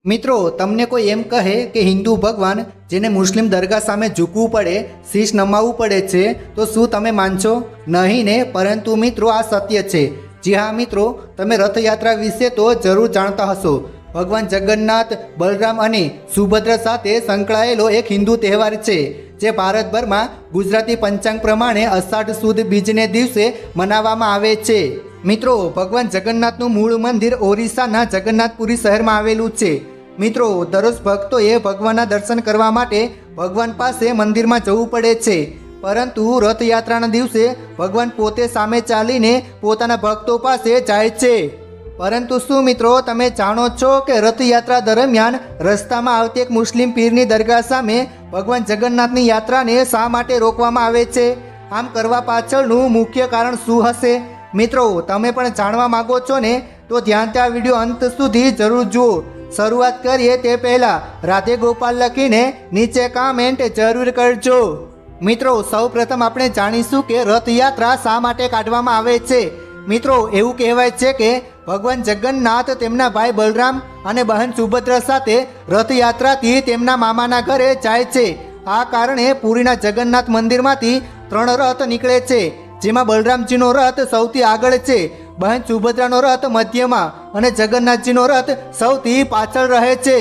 મિત્રો તમને કોઈ એમ કહે કે હિન્દુ ભગવાન જેને મુસ્લિમ દરગાહ સામે ઝૂકવું પડે, શીશ નમાવવું પડે છે, તો શું તમે માનશો? નહીં ને, પરંતુ મિત્રો આ સત્ય છે. જી હા મિત્રો, તમે રથયાત્રા વિશે તો જરૂર જાણતા હશો. ભગવાન જગન્નાથ, બલરામ અને સુભદ્રા સાથે સંકળાયેલો એક હિન્દુ તહેવાર છે જે ભારતભરમાં ગુજરાતી પંચાંગ પ્રમાણે અષાઢ સુદ બીજને દિવસે મનાવવામાં આવે છે. મિત્રો, ભગવાન જગન્નાથનું મૂળ મંદિર ઓરિસ્સાના જગન્નાથપુરી શહેરમાં આવેલું છે. મિત્રો, દરરોજ ભક્તોએ ભગવાનના દર્શન કરવા માટે ભગવાન પાસે મંદિરમાં જવું પડે છે, પરંતુ રથયાત્રાના દિવસે ભગવાન પોતે સામે ચાલીને પોતાના ભક્તો પાસે જાય છે. પરંતુ શું મિત્રો તમે જાણો છો કે રથયાત્રા દરમિયાન રસ્તામાં આવતી એક મુસ્લિમ પીરની દરગાહ સામે ભગવાન જગન્નાથની યાત્રાને શા માટે રોકવામાં આવે છે? આમ કરવા પાછળનું મુખ્ય કારણ શું હશે? મિત્રો, તમે પણ જાણવા માંગો છો ને? તો ધ્યાનથી આ વિડીયો અંત સુધી જરૂર જુઓ. શરૂઆત કરીએ તે પહેલાં રાધે ગોપાલ લખીને નીચે કમેન્ટ જરૂર કરજો. મિત્રો, સૌ પ્રથમ આપણે જાણીશું કે રથયાત્રા શા માટે કાઢવામાં આવે છે. મિત્રો, એવું કહેવાય છે કે ભગવાન જગન્નાથ તેમના ભાઈ બલરામ અને બહેન સુભદ્રા સાથે રથયાત્રાથી તેમના મામાના ઘરે જાય છે. આ કારણે પુરીના જગન્નાથ મંદિરમાંથી 3 રથ નીકળે છે, જેમાં બલરામજીનો રથ સૌથી આગળ છે, બહેન સુભદ્રાનો રથ મધ્યમાં અને જગન્નાથજીનો રથ સૌથી પાછળ રહે છે.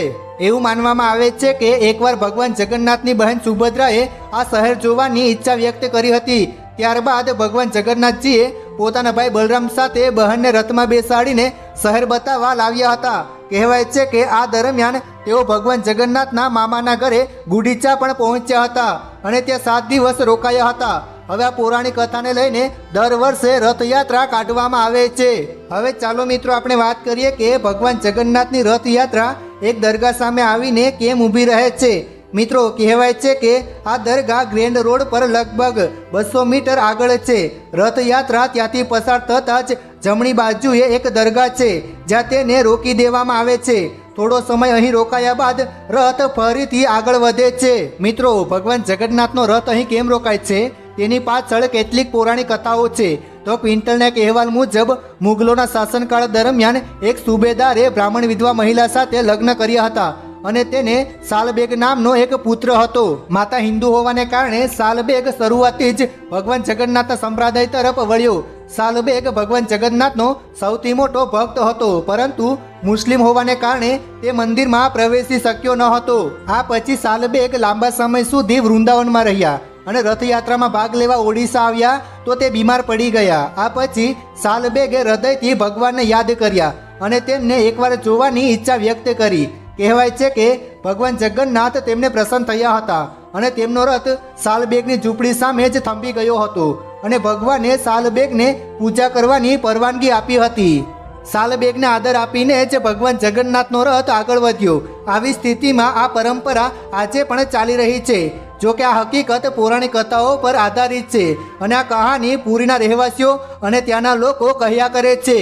એવું માનવામાં આવે છે કે એકવાર ભગવાન જગન્નાથની બહેન સુભદ્રાએ આ શહેર જોવાની ઈચ્છા વ્યક્ત કરી હતી. ત્યારબાદ ભગવાન જગન્નાથજીએ પોતાના ભાઈ બલરામ સાથે બહેનને રથમાં બેસાડીને શહેર બતાવવા લાવ્યા હતા. કહેવાય છે કે આ દરમિયાન તેઓ ભગવાન જગન્નાથના મામાના ઘરે ગુડીચા પણ પહોંચ્યા હતા અને ત્યાં 7 દિવસ રોકાયા હતા. હવે આ પૌરાણિક કથાને લઈને દર વર્ષે રથયાત્રા કાઢવામાં આવે છે. હવે ચાલો મિત્રો આપણે વાત કરીએ કે ભગવાન જગન્નાથની રથયાત્રા એક દરગાહ સામે આવીને કેમ ઊભી રહે છે. મિત્રો, કહેવાય છે કે આ દરગાહ ગ્રેન્ડ રોડ પર લગભગ 200 મીટર આગળ છે. રથયાત્રા ત્યાંથી પસાર થતાં જ જમણી બાજુએ એક દરગાહ છે જ્યાં તેને રોકી દેવામાં આવે છે. થોડો સમય અહીં રોકાયા બાદ રથ ફરીથી આગળ વધે છે. મિત્રો, ભગવાન જગન્નાથનો રથ અહીં કેમ રોકાય છે તેની પાછળ કેટલીક પૌરાણિક કથાઓ છે. તો ક્વિન્ટલના અહેવાલ મુજબ મુગલોના શાસનકાળ દરમિયાન એક સુબેદારે બ્રાહ્મણ વિધવા મહિલા સાથે લગ્ન કર્યા હતા અને તેને સાલબેગ નામનો એક પુત્ર હતો. માતા હિન્દુ હોવાને કારણે સાલબેગ શરૂઆતથી જ ભગવાન જગન્નાથના સંપ્રદાય તરફ વળ્યો. સાલબેગ ભગવાન જગન્નાથનો સૌથી મોટો ભક્ત હતો, પરંતુ મુસ્લિમ હોવાને કારણે તે મંદિરમાં પ્રવેશી શક્યો ન હતો. આ પછી સાલબેગ લાંબા સમય સુધી વૃંદાવનમાં રહ્યા અને રથયાત્રામાં ભાગ લેવા ઓડિશા આવ્યા તો તે બીમાર પડી ગયા. આ પછી સાલબેગે હૃદયથી ભગવાનને યાદ કર્યા અને તેમને એકવાર જોવાની ઈચ્છા વ્યક્ત કરી. કહેવાય છે કે ભગવાન જગન્નાથ તેમને પ્રસન્ન થયા હતા અને તેમનો રથ સાલબેગની ઝૂંપડી સામે જ થંભી ગયો હતો અને ભગવાને સાલબેગને પૂજા કરવાની પરવાનગી આપી હતી. સાલબેગને આદર આપીને જ ભગવાન જગન્નાથનો રથ આગળ વધ્યો. આવી સ્થિતિમાં આ પરંપરા આજે પણ ચાલી રહી છે. જો કે આ હકીકત પૌરાણિક કથાઓ પર આધારિત છે અને આ કહાની પુરીના રહેવાસીઓ અને ત્યાંના લોકો કહ્યા કરે છે.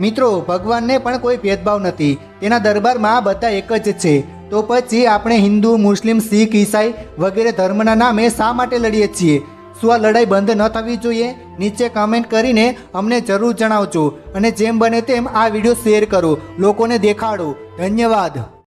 મિત્રો, ભગવાનને પણ કોઈ ભેદભાવ નથી, તેના દરબારમાં બધા એક જ છે. તો પછી આપણે હિન્દુ, મુસ્લિમ, શીખ, ઈસાઈ વગેરે ધર્મના નામે શા માટે લડીએ છીએ? શું આ લડાઈ બંધ ન થવી જોઈએ? નીચે કમેન્ટ કરીને અમને જરૂર જણાવજો અને જેમ બને તેમ આ વિડીયો શેર કરો, લોકોને દેખાડો. ધન્યવાદ.